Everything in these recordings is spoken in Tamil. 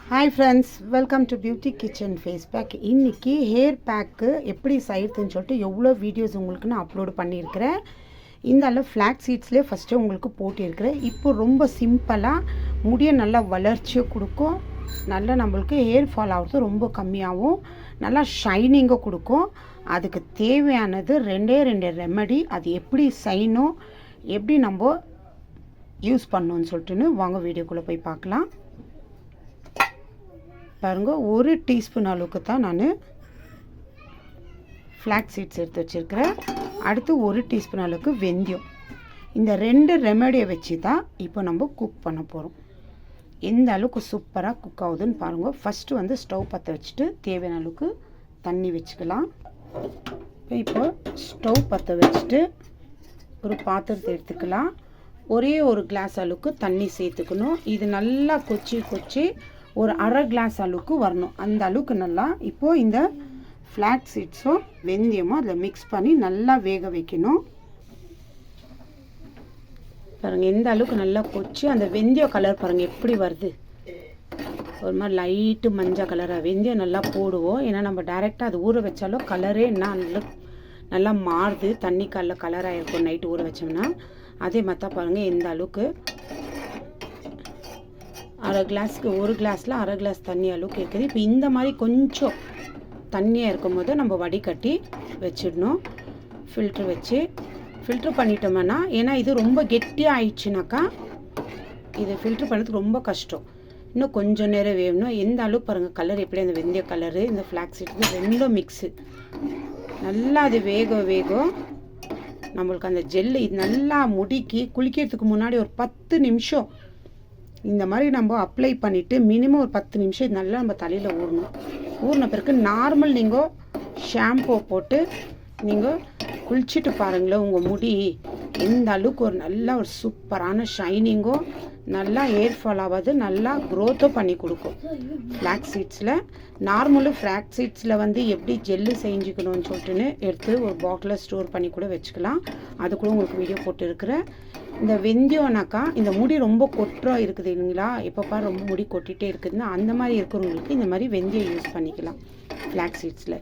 Hi friends, welcome to beauty kitchen face pack. இன்றைக்கி ஹேர் பேக்கு எப்படி செய்கிறதுன்னு சொல்லிட்டு எவ்வளோ வீடியோஸ் உங்களுக்கு நான் அப்லோடு பண்ணியிருக்கிறேன். இந்த அளவு ஃப்ளாக் சீட்ஸ்லேயே ஃபஸ்ட்டு உங்களுக்கு போட்டிருக்கிறேன். இப்போ ரொம்ப சிம்பிளாக முடிய நல்லா வளர்ச்சியை கொடுக்கும், நல்லா நம்மளுக்கு ஹேர் ஃபால் ஆகிறது ரொம்ப கம்மியாகவும் நல்லா ஷைனிங்காக கொடுக்கும். அதுக்கு தேவையானது ரெண்டே ரெமெடி. அது எப்படி செய்யணும், எப்படி நம்ம யூஸ் பண்ணணும்னு சொல்லிட்டுன்னு வாங்க வீடியோக்குள்ளே போய் பார்க்கலாம். பாருங்கள், 1 டீஸ்பூன் அளவுக்கு தான் நான் ஃப்ளாக் சீட்ஸ் எடுத்து வச்சுருக்கிறேன். அடுத்து 1 டீஸ்பூன் அளவுக்கு வெந்தயம். இந்த 2 ரெமெடியை வச்சு தான் இப்போ நம்ம குக் பண்ண போகிறோம். எந்த அளவுக்கு சூப்பராக குக் ஆகுதுன்னு பாருங்கள். ஃபஸ்ட்டு வந்து ஸ்டவ் பற்ற வச்சுட்டு தேவையான அளவுக்கு தண்ணி வச்சுக்கலாம். இப்போ ஸ்டவ் பற்ற வச்சுட்டு ஒரு பாத்திரத்தை எடுத்துக்கலாம். ஒரே ஒரு கிளாஸ் அளவுக்கு தண்ணி சேர்த்துக்கணும். இது நல்லா கொச்சி ஒரு அரை கிளாஸ் அளவுக்கு வரணும். அந்த அளவுக்கு நல்லா இப்போது இந்த ஃப்ளாக் சீட்ஸும் வெந்தயமும் அதில் மிக்ஸ் பண்ணி நல்லா வேக வைக்கணும். பாருங்கள், எந்த அளவுக்கு நல்லா கொச்சி அந்த வெந்தய கலர் பாருங்கள் எப்படி வருது. ஒரு மாதிரி லைட்டு மஞ்சள் கலராக வெந்தயம் நல்லா போடுவோம். ஏன்னா நம்ம டைரெக்டாக அது ஊற வச்சாலும் கலரே நல்லா மாறுது. தண்ணி கலராக இருக்கும் நைட்டு ஊற வச்சோம்னா. அதே மாதிரி தான் பாருங்கள், எந்த அளவுக்கு அரை கிளாஸ்க்கு ஒரு கிளாஸில் அரை கிளாஸ் தண்ணி அளவுக்கு இருக்குது. இப்போ இந்த மாதிரி கொஞ்சம் தண்ணியாக இருக்கும் போது நம்ம வடிகட்டி வச்சிடணும். ஃபில்ட்ரு பண்ணிட்டோம்னா, ஏன்னா இது ரொம்ப கெட்டியாக ஆயிடுச்சுனாக்கா இது ஃபில்ட்ரு பண்ணுறதுக்கு ரொம்ப கஷ்டம். இன்னும் கொஞ்சம் நேரம் வேகணும். எந்த அளவுக்கு பாருங்கள் கலர் எப்படி, அந்த வெந்தய கலரு இந்த ஃப்ளாக் சீட்ஸு ரெண்டும் மிக்ஸு நல்லா அது வேகம் நம்மளுக்கு அந்த ஜெல்லு இது நல்லா முடிக்கி குளிக்கிறதுக்கு முன்னாடி ஒரு 10 நிமிஷம் இந்த மாதிரி நம்ம அப்ளை பண்ணிவிட்டு மினிமம் ஒரு 10 நிமிஷம் இது நல்லா நம்ம தலையில் ஊறின பிறகு நார்மல் நீங்கள் ஷாம்பூ போட்டு நீங்கள் குளிச்சுட்டு பாருங்களேன். உங்கள் முடி எந்த அளவுக்கு ஒரு சூப்பரான ஷைனிங்கும் நல்லா ஹேர் ஃபால் ஆகாது, நல்லா க்ரோத்தும் பண்ணி கொடுக்கும். ஃப்ளாக் சீட்ஸில் ஃப்ளாக் சீட்ஸில் வந்து எப்படி ஜெல்லு செஞ்சுக்கணும்னு சொல்லிட்டுன்னு எடுத்து ஒரு பாட்டிலில் ஸ்டோர் பண்ணி கூட வச்சுக்கலாம். அது கூட உங்களுக்கு வீடியோ போட்டுருக்கிறேன். இந்த வெந்தயம்னாக்கா இந்த முடி ரொம்ப கொட்டாக இருக்குது இல்லைங்களா, எப்போ ரொம்ப முடி கொட்டிகிட்டே இருக்குதுன்னா அந்த மாதிரி இருக்கிறவங்களுக்கு இந்த மாதிரி வெந்தயம் யூஸ் பண்ணிக்கலாம். ஃப்ளாக் சீட்ஸில்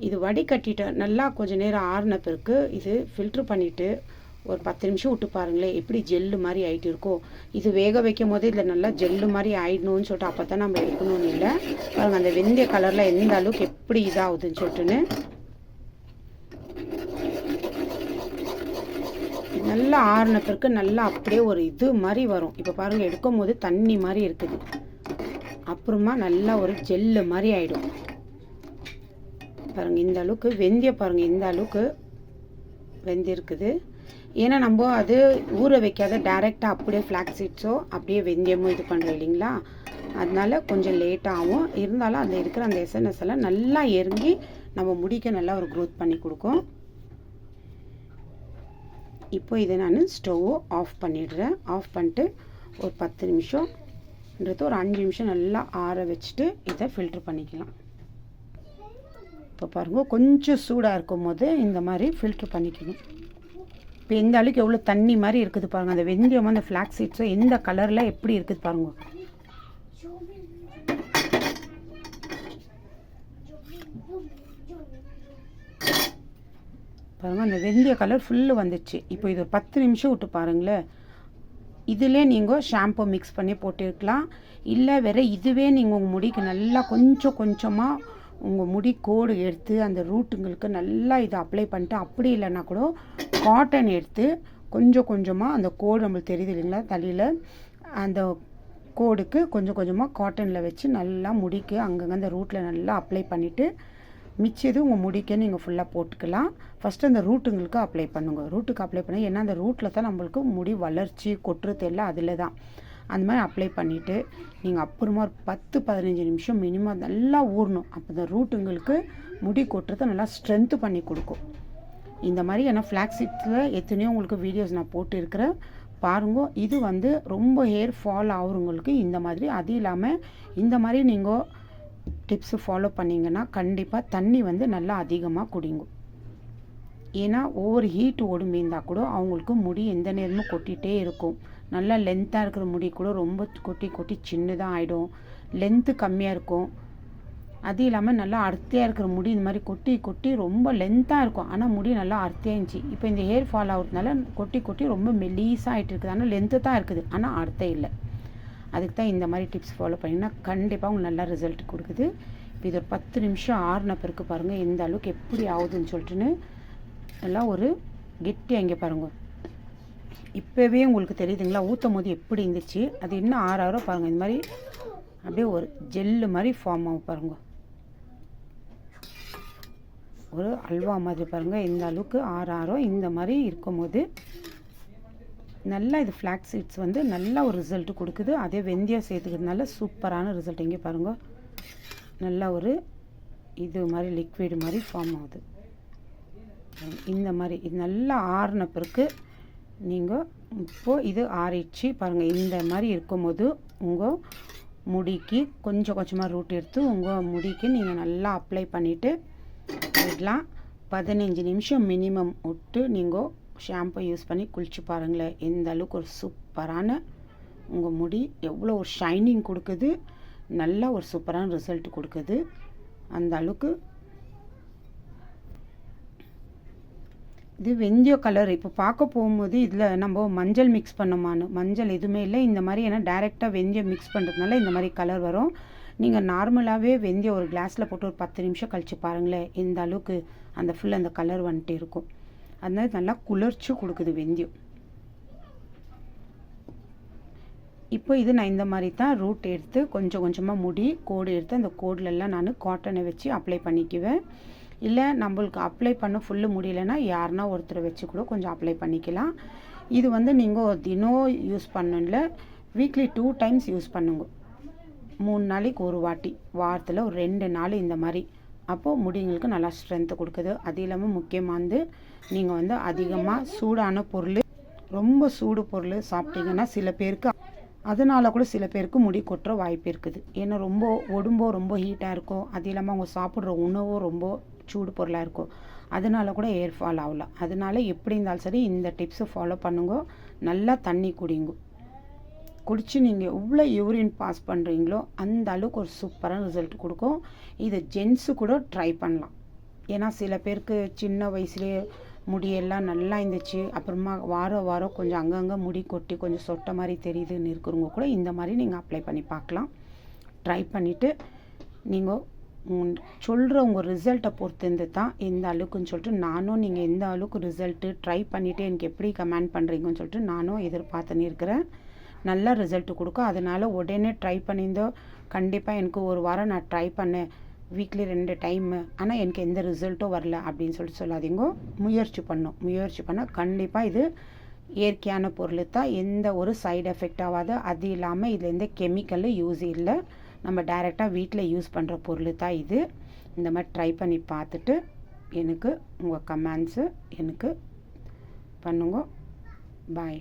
இது வடிகட்டிட்டு நல்லா கொஞ்சம் நேரம் ஆறின பிறகு இது ஃபில்ட்ரு பண்ணிவிட்டு ஒரு 10 நிமிஷம் விட்டு பாருங்களேன் எப்படி ஜெல்லு மாதிரி ஆகிட்டு இருக்கோம். இது வேக வைக்கும் போது இதில் நல்லா ஜெல்லு மாதிரி ஆகிடணும்னு சொல்லிட்டு அப்போ தான் நம்ம எடுக்கணும்னு இல்லை. பாருங்கள் அந்த வெந்தய கலரில் எந்த அளவுக்கு எப்படி இதாகுதுன்னு சொல்லிட்டுன்னு நல்லா ஆறின பிறகு நல்லா அப்படியே ஒரு இது மாதிரி வரும். இப்போ பாருங்கள், எடுக்கும் போது தண்ணி மாதிரி இருக்குது, அப்புறமா நல்லா ஒரு ஜெல்லு மாதிரி ஆகிடும். பாருங்கள் இந்த அளவுக்கு வெந்தயம் பாருங்கள் எந்த அளவுக்கு வெந்திருக்குது. ஏன்னா நம்ம அது ஊற வைக்காத டைரெக்டாக அப்படியே ஃப்ளாக் சீட்ஸோ அப்படியே வெந்தயமோ இது பண்ணுறோம் இல்லைங்களா, அதனால கொஞ்சம் லேட்டாகும். இருந்தாலும் அதில் இருக்கிற அந்த எஸ்என்எஸ் எல்லாம் நல்லா இறங்கி நம்ம முடிக்க நல்லா ஒரு க்ரோத் பண்ணி கொடுக்கும். இப்போ இதை நான் ஸ்டவ்வை ஆஃப் பண்ணிடுறேன். ஆஃப் பண்ணிட்டு ஒரு 10 நிமிஷம்ன்றது ஒரு 5 நிமிஷம் நல்லா ஆற வச்சுட்டு இதை ஃபில்ட்ரு பண்ணிக்கலாம். இப்போ பாருங்கள், கொஞ்சம் சூடாக இருக்கும் போது இந்த மாதிரி ஃபில்ட்ரு பண்ணிக்கணும். இப்போ எந்த அளவுக்கு எவ்வளோ தண்ணி மாதிரி இருக்குது பாருங்கள். அந்த வெந்தயம் அந்த ஃப்ளாக் சீட்ஸும் எந்த கலரில் எப்படி இருக்குது பாருங்கள். பாருங்கள் அந்த வெந்தய கலர் ஃபுல்லு வந்துச்சு. இப்போ இது ஒரு 10 நிமிஷம் விட்டு பாருங்களேன். இதிலே நீங்கள் ஷாம்பு மிக்ஸ் பண்ணி போட்டுருக்கலாம். இல்லை வேறு இதுவே நீங்கள் உங்கள் முடிக்கு நல்லா கொஞ்சமாக உங்கள் முடி கோடு எடுத்து அந்த ரூட்டுங்களுக்கு நல்லா இதை அப்ளை பண்ணிட்டு, அப்படி இல்லைன்னா கூட காட்டன் எடுத்து கொஞ்சமாக அந்த கோடு நம்மளுக்கு தெரியுது இல்லைங்களா தலையில், அந்த கோடுக்கு கொஞ்சமாக காட்டனில் வச்சு நல்லா முடிக்கு அங்கங்கே அந்த ரூட்டில் நல்லா அப்ளை பண்ணிவிட்டு மிச்சது உங்கள் முடிக்க நீங்கள் ஃபுல்லாக போட்டுக்கலாம். ஃபஸ்ட்டு அந்த ரூட்டுங்களுக்கு அப்ளை பண்ணுங்க. ரூட்டுக்கு அப்ளை பண்ணி, ஏன்னா அந்த ரூட்டில் தான் நம்மளுக்கு முடி வளர்ச்சி கொட்டுறது எல்லாம் அதில் தான். அந்த மாதிரி அப்ளை பண்ணிவிட்டு நீங்கள் அப்புறமா ஒரு 10-15 நிமிஷம் மினிமம் நல்லா ஊறணும். அப்போ இந்த ரூட்டுங்களுக்கு முடி கொட்டுறதை நல்லா ஸ்ட்ரென்த்து பண்ணி கொடுக்கும். இந்த மாதிரி ஏன்னா ஃப்ளாக் சீட்ஸில் எத்தனையோ உங்களுக்கு வீடியோஸ் நான் போட்டு இருக்கிறேன் பாருங்க. இது வந்து ரொம்ப ஹேர் ஃபால் ஆகுறவங்களுக்கு இந்த மாதிரி, அது இல்லாமல் இந்த மாதிரி நீங்கள் டிப்ஸு ஃபாலோ பண்ணிங்கன்னா கண்டிப்பாக தண்ணி வந்து நல்லா அதிகமாக குடிங்க. ஏன்னா ஓவர் ஹீட் உடம்பு இருந்தால் கூட அவங்களுக்கு முடி எந்த நேரமும் கொட்டிகிட்டே இருக்கும். நல்லா லென்த்தாக இருக்கிற முடி கூட ரொம்ப கொட்டி கொட்டி சின்னதாக ஆகிடும், லென்த்து கம்மியாக இருக்கும். அது இல்லாமல் நல்லா அடர்த்தியாக இருக்கிற முடி இந்த மாதிரி கொட்டி கொட்டி ரொம்ப லென்த்தாக இருக்கும், ஆனால் முடி நல்லா அடர்த்தியாக இருந்துச்சு. இப்போ இந்த ஹேர் ஃபால் ஆகுறதுனால கொட்டி கொட்டி ரொம்ப மெலீஸாக ஆகிட்டு இருக்குது, ஆனால் லென்த்து தான் இருக்குது, ஆனால் அடர்த்தே இல்லை. அதுக்கு தான் இந்த மாதிரி டிப்ஸ் ஃபாலோ பண்ணிங்கன்னா கண்டிப்பாக உங்களுக்கு நல்லா ரிசல்ட் கொடுக்குது. இப்போ இது ஒரு 10 நிமிஷம் ஆறுன பிறகு பாருங்கள் எந்த அளவுக்கு எப்படி ஆகுதுன்னு சொல்லிட்டுன்னு. நல்லா ஒரு கெட்டியாக இங்கே பாருங்கள், இப்போவே உங்களுக்கு தெரியுதுங்களா ஊற்றும் போது எப்படி இருந்துச்சு. அது இன்னும் ஆறாயிரம் பாருங்கள், இந்த மாதிரி அப்படியே ஒரு ஜெல்லு மாதிரி ஃபார்ம் ஆகும் பாருங்கள், ஒரு அல்வா மாதிரி பாருங்கள். இந்த அளவுக்கு ஆறாயிரம் இந்த மாதிரி இருக்கும்போது நல்லா இது ஃப்ளாக்ஸ் சீட்ஸ் வந்து நல்ல ஒரு ரிசல்ட் கொடுக்குது. அதே வெந்தயம் சேர்த்துக்கிறதுனால சூப்பரான ரிசல்ட். இங்கே பாருங்கள், நல்ல ஒரு இது மாதிரி லிக்விட் மாதிரி ஃபார்ம் ஆகுது. இந்த மாதிரி இது நல்லா ஆறின பிறகு நீங்கள் இப்போது இது ஆறிடுச்சு பாருங்கள். இந்த மாதிரி இருக்கும்போது உங்கள் முடிக்கு கொஞ்சம் கொஞ்சமாக ரூட் எடுத்து உங்கள் முடிக்கு நீங்கள் நல்லா அப்ளை பண்ணிவிட்டு விடலாம். 15 நிமிஷம் மினிமம் விட்டு நீங்கள் ஷாம்பு யூஸ் பண்ணி குளிச்சு பாருங்களேன், எந்த அளவுக்கு ஒரு சூப்பரான உங்கள் முடி எவ்வளோ ஒரு ஷைனிங் கொடுக்குது, நல்ல ஒரு சூப்பரான ரிசல்ட் கொடுக்குது. அந்த அளவுக்கு இது வெந்தய கலர். இப்போ பார்க்க போகும்போது இதில் நம்ம மஞ்சள் மிக்ஸ் பண்ணோமான்னு, மஞ்சள் எதுவுமே இல்லை. இந்த மாதிரி ஏன்னா டைரெக்டாக வெந்தயம் மிக்ஸ் பண்ணுறதுனால இந்த மாதிரி கலர் வரும். நீங்கள் நார்மலாகவே வெந்தயம் ஒரு கிளாஸில் போட்டு ஒரு 10 நிமிஷம் கழித்து பாருங்களேன், இந்த அளவுக்கு அந்த ஃபுல் அந்த கலர் வந்துட்டு இருக்கும். அதனால நல்லா குளிர்ச்சி கொடுக்குது வெந்தயம். இப்போ இது நான் இந்த மாதிரி தான் ரூட் எடுத்து கொஞ்சம் கொஞ்சமாக முடி கோடு எடுத்து அந்த கோடுலெல்லாம் நான் காட்டனை வச்சு அப்ளை பண்ணிக்குவேன். இல்லை நம்மளுக்கு அப்ளை பண்ண ஃபுல்லு முடியலைன்னா யாருன்னா ஒருத்தரை வச்சு கூட கொஞ்சம் அப்ளை பண்ணிக்கலாம். இது வந்து நீங்கள் தினம் யூஸ் பண்ணல, வீக்லி 2 டைம்ஸ் யூஸ் பண்ணுங்க. 3 நாளைக்கு ஒரு வாட்டி, வாரத்தில் ஒரு 2 நாள் இந்த மாதிரி. அப்போது முடிங்களுக்கு நல்லா ஸ்ட்ரென்த்து கொடுக்குது. அது இல்லாமல் முக்கியமானது நீங்கள் வந்து அதிகமாக சூடான பொருள், ரொம்ப சூடு பொருள் சாப்பிட்டீங்கன்னா சில பேருக்கு அதனால் கூட சில பேருக்கு முடி கொட்டுற வாய்ப்பு இருக்குது. ஏன்னா ரொம்ப உடம்போ ரொம்ப ஹீட்டாக இருக்கும், அது இல்லாமல் அவங்க சாப்பிட்ற உணவும் ரொம்ப சூடு பொருளாக இருக்கும், அதனால கூட ஹேர் ஃபால் ஆகலாம். அதனால எப்படி இருந்தாலும் சரி இந்த டிப்ஸை ஃபாலோ பண்ணுங்க. நல்லா தண்ணி குடிங்க. குடித்து நீங்கள் எவ்வளோ யூரின் பாஸ் பண்ணுறீங்களோ அந்த அளவுக்கு ஒரு சூப்பரான ரிசல்ட் கொடுக்கும். இதை ஜென்ஸு கூட ட்ரை பண்ணலாம். ஏன்னா சில பேருக்கு சின்ன வயசுலேயே முடியெல்லாம் நல்லா இருந்துச்சு, அப்புறமா வாரம் வாரம் கொஞ்சம் அங்கங்கே முடி கொட்டி கொஞ்சம் சொட்ட மாதிரி தெரியுதுன்னு இருக்கிறவங்க கூட இந்த மாதிரி நீங்கள் அப்ளை பண்ணி பார்க்கலாம். ட்ரை பண்ணிவிட்டு நீங்கள் சொல்கிற உங்கள் ரிசல்ட்டை பொறுத்திருந்து தான் எந்த அளவுக்குன்னு சொல்லிட்டு நானும் நீங்கள் எந்த அளவுக்கு ரிசல்ட்டு ட்ரை பண்ணிவிட்டு எனக்கு எப்படி கமெண்ட் பண்ணுறீங்கன்னு சொல்லிட்டு நானும் எதிர்பார்த்துன்னு இருக்கிறேன். நல்ல ரிசல்ட்டு கொடுக்கும். அதனால் உடனே ட்ரை பண்ணியிருந்தோ கண்டிப்பாக எனக்கு ஒரு வாரம் நான் ட்ரை பண்ணேன், வீக்லி 2 டைமு, ஆனால் எனக்கு எந்த ரிசல்ட்டும் வரல அப்படின்னு சொல்லிட்டு சொல்லாதீங்க. முயற்சி பண்ணால் கண்டிப்பாக இது இயற்கையான பொருள் தான், எந்த ஒரு சைடு எஃபெக்ட் ஆகாது. அது இல்லாமல் இதில் எந்த கெமிக்கலும் யூஸ் இல்லை, நம்ம டைரெக்டாக வீட்டில் யூஸ் பண்ணுற பொருள் தான் இது. இந்த மாதிரி ட்ரை பண்ணி பார்த்துட்டு எனக்கு உங்கள் கமெண்ட்ஸு எனக்கு பண்ணுங்க. பாய்.